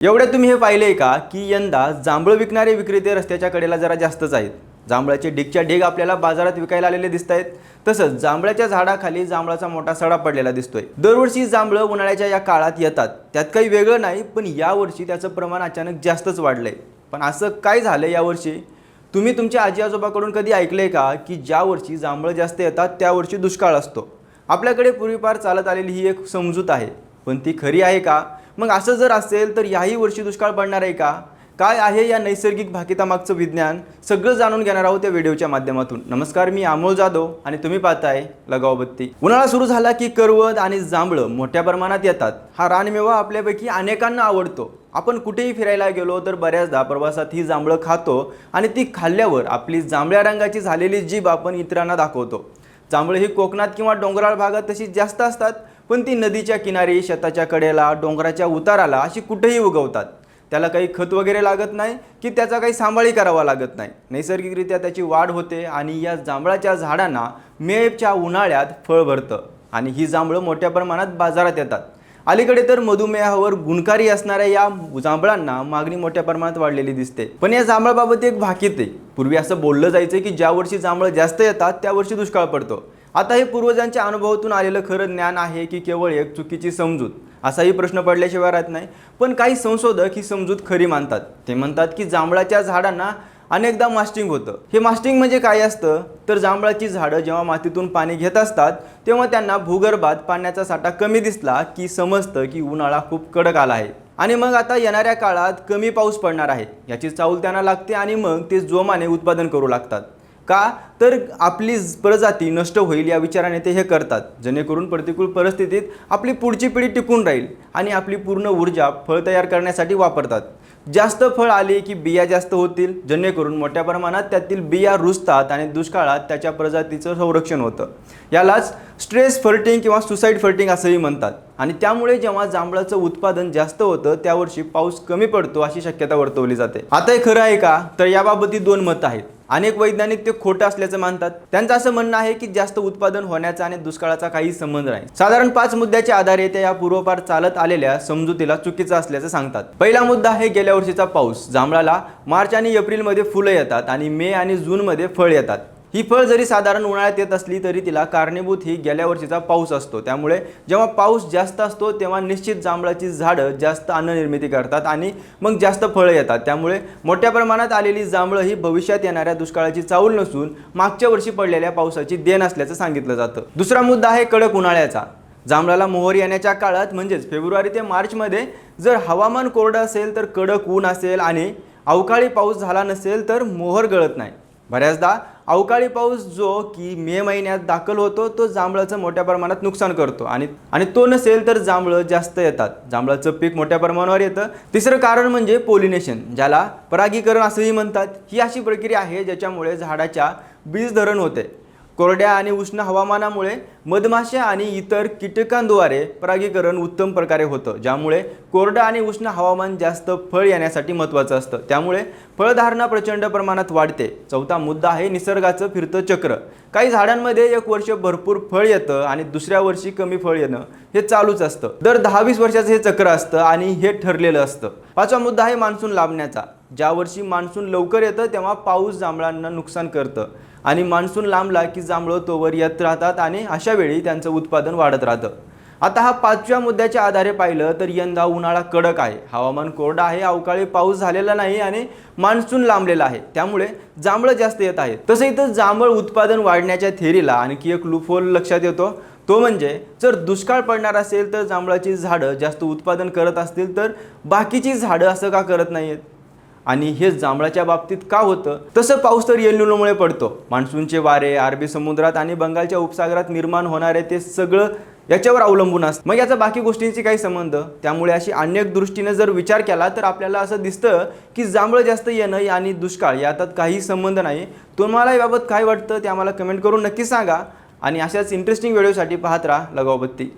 एवढ्या तुम्ही हे पाहिलंय का की यंदा जांभळं विकणारे विक्रेते रस्त्याच्या कडेला जरा जास्तच आहेत। जांभळाचे ढिगच्या ढिग आपल्याला बाजारात विकायला आलेले दिसतायत। तसंच जांभळाच्या झाडाखाली जांभळाचा मोठा सडा पडलेला दिसतोय। दरवर्षी जांभळं उन्हाळ्याच्या या काळात येतात, त्यात काही वेगळं नाही, पण यावर्षी त्याचं प्रमाण अचानक जास्तच वाढलंय। पण असं काय झालं यावर्षी? तुम्ही तुमच्या आजी आजोबाकडून कधी ऐकलंय का की ज्या वर्षी जांभळं जास्त येतात त्या वर्षी दुष्काळ असतो? आपल्याकडे पूर्वीपार चालत आलेली ही एक समजूत आहे, पण ती खरी आहे का? मग असं जर असेल तर याही वर्षी दुष्काळ पडणार आहे का? काय आहे या नैसर्गिक भाकितामागचं विज्ञान? सगळं जाणून घेणार आहोत या व्हिडिओच्या माध्यमातून। नमस्कार, मी अमोल जाधव आणि तुम्ही पाहताय लगाव बत्ती। उन्हाळा सुरू झाला की करवंद आणि जांभळं मोठ्या प्रमाणात येतात। हा रानमेवा आपल्यापैकी अनेकांना आवडतो। आपण कुठेही फिरायला गेलो तर बऱ्याचदा प्रवासात ही जांभळं खातो आणि ती खाल्ल्यावर आपली जांभळ्या रंगाची झालेली जीभ आपण इतरांना दाखवतो। जांभळं ही कोकणात किंवा डोंगराळ भागात तशी जास्त असतात, पण ती नदीच्या किनारी, शेताच्या कडेला, डोंगराच्या उताराला अशी कुठेही उगवतात। त्याला काही खत वगैरे लागत नाही की त्याचा काही सांभाळी करावा लागत नाही। नैसर्गिकरित्या त्याची वाढ होते आणि या जांभळाच्या झाडांना मेच्या उन्हाळ्यात फळ भरतं आणि ही जांभळं मोठ्या प्रमाणात बाजारात येतात। अलीकडे तर मधुमेहावर गुणकारी असणाऱ्या या जांभळांना मागणी मोठ्या प्रमाणात वाढलेली दिसते। पण या जांभळाबाबत एक भाकीत आहे। पूर्वी असं बोललं जायचं की ज्या वर्षी जांभळं जास्त येतात त्या वर्षी दुष्काळ पडतो। आता हे पूर्वजांच्या अनुभवातून आलेलं खरं ज्ञान आहे की केवळ एक चुकीची समजूत, असाही प्रश्न पडल्याशिवाय राहत नाही। पण काही संशोधक ही समजूत खरी मानतात। ते म्हणतात की जांभळाच्या झाडांना अनेकदा मास्टिंग होतं। हे मास्टिंग म्हणजे काय असतं तर जांभळाची झाडं जेव्हा मातीतून पाणी घेत असतात तेव्हा त्यांना भूगर्भात पाण्याचा साठा कमी दिसला की समजतं की उन्हाळा खूप कडक आला आहे आणि मग आता येणाऱ्या काळात कमी पाऊस पडणार आहे याची चाहूल त्यांना लागते आणि मग ते जोमाने उत्पादन करू लागतात। का तर आपली प्रजाती नष्ट होईल या विचाराने ते हे करतात, जेणेकरून प्रतिकूल परिस्थितीत आपली पुढची पिढी टिकून राहील आणि आपली पूर्ण ऊर्जा फळ तयार करण्यासाठी वापरतात। जास्त फळ आले की बिया जास्त होतील, जेणेकरून मोठ्या प्रमाणात त्यातील बिया रुजतात आणि दुष्काळात त्याच्या प्रजातीचं संरक्षण होतं। यालाच स्ट्रेस फर्टिंग किंवा सुसाईड फर्टिंग असंही म्हणतात। आणि त्यामुळे जेव्हा जांभळाचं उत्पादन जास्त होतं त्यावर्षी पाऊस कमी पडतो अशी शक्यता वर्तवली जाते। आता हे खरं आहे का? तर याबाबत दोन मतं आहेत। अनेक वैज्ञानिक ते खोटं असल्याचं मानतात। त्यांचं असं म्हणणं आहे की जास्त उत्पादन होण्याचा आणि दुष्काळाचा काही संबंध नाही। साधारण 5 मुद्द्याच्या आधारे ते या पूर्वपार चालत आलेल्या समजुतीला चुकीचं असल्याचं सांगतात। पहिला मुद्दा आहे गेल्या वर्षीचा पाऊस। जांभळाला मार्च आणि एप्रिलमध्ये फुलं येतात आणि मे आणि जूनमध्ये फळ येतात। ही फळ जरी साधारण उन्हाळ्यात येत असली तरी तिला कारणीभूत ही गेल्या वर्षीचा पाऊस असतो। त्यामुळे जेव्हा पाऊस जास्त असतो तेव्हा निश्चित जांभळाची झाडं जास्त अन्न निर्मिती करतात आणि मग जास्त फळं येतात। त्यामुळे मोठ्या प्रमाणात आलेली जांभळं ही भविष्यात येणाऱ्या दुष्काळाची चाहूल नसून मागच्या वर्षी पडलेल्या पावसाची देण असल्याचं सांगितलं जातं। दुसरा मुद्दा आहे कडक उन्हाळ्याचा। जांभळाला मोहर येण्याच्या काळात म्हणजेच फेब्रुवारी ते मार्चमध्ये जर हवामान कोरडं असेल तर कडक ऊन असेल आणि अवकाळी पाऊस झाला नसेल तर मोहर गळत नाही। बऱ्याचदा अवकाळी पाऊस जो की मे महिन्यात दाखल होतो तो जांभळाचं मोठ्या प्रमाणात नुकसान करतो आणि तो नसेल तर जांभळं जास्त येतात। जांभळाचं पीक मोठ्या प्रमाणावर येतं। तिसरं कारण म्हणजे पॉलिनेशन, ज्याला परागीकरण असंही म्हणतात। ही अशी प्रक्रिया आहे ज्याच्यामुळे झाडाच्या बीजधरण होते। कोरड्या आणि उष्ण हवामानामुळे मधमाशा आणि इतर कीटकांद्वारे परागीकरण उत्तम प्रकारे होतं, ज्यामुळे कोरडं आणि उष्ण हवामान जास्त फळ येण्यासाठी महत्त्वाचं असतं। त्यामुळे फळधारणा प्रचंड प्रमाणात वाढते। चौथा मुद्दा आहे निसर्गाचं फिरतं चक्र। काही झाडांमध्ये एक वर्ष भरपूर फळ येतं आणि दुसऱ्या वर्षी कमी फळ येणं हे चालूच असतं। दर 10-20 वर्षाचं हे चक्र असतं आणि हे ठरलेलं असतं। पाचवा मुद्दा आहे मान्सून लांबण्याचा। ज्या वर्षी मान्सून लवकर येतं तेव्हा पाऊस जांभळांना नुकसान करतं आणि मान्सून लांबला की जांभळं तोवर येत राहतात आणि अशा वेळी त्यांचं उत्पादन वाढत राहतं। आता हा 5व्या मुद्द्याच्या आधारे पाहिलं तर यंदा उन्हाळा कडक आहे, हवामान कोरडं आहे, अवकाळी पाऊस झालेला नाही आणि मान्सून लांबलेला आहे। त्यामुळे जांभळं जास्त येत आहेत। तसं इथं जांभळ उत्पादन वाढण्याच्या थेरीला आणखी एक लूपहोल लक्षात येतो, तो म्हणजे जर दुष्काळ पडणार असेल तर जांभळाची झाडं जास्त उत्पादन करत असतील तर बाकीची झाडं असं का करत नाहीत? आणि हे जांभळाच्या बाबतीत का होतं? तसं पाऊस तर एल निनोमुळे पडतो। मान्सूनचे वारे अरबी समुद्रात आणि बंगालच्या उपसागरात निर्माण होणारे ते सगळं याच्यावर अवलंबून असतं। मग याचा बाकी गोष्टींची काही संबंध? त्यामुळे अशी अनेक दृष्टीने जर विचार केला तर आपल्याला असं दिसतं की जांभळं जास्त येणं आणि दुष्काळ यात काही संबंध नाही। तुम्हाला याबाबत काय वाटतं ते आम्हाला कमेंट करून नक्की सांगा आणि अशाच इंटरेस्टिंग व्हिडिओसाठी पाहत राहा लगाव बत्ती।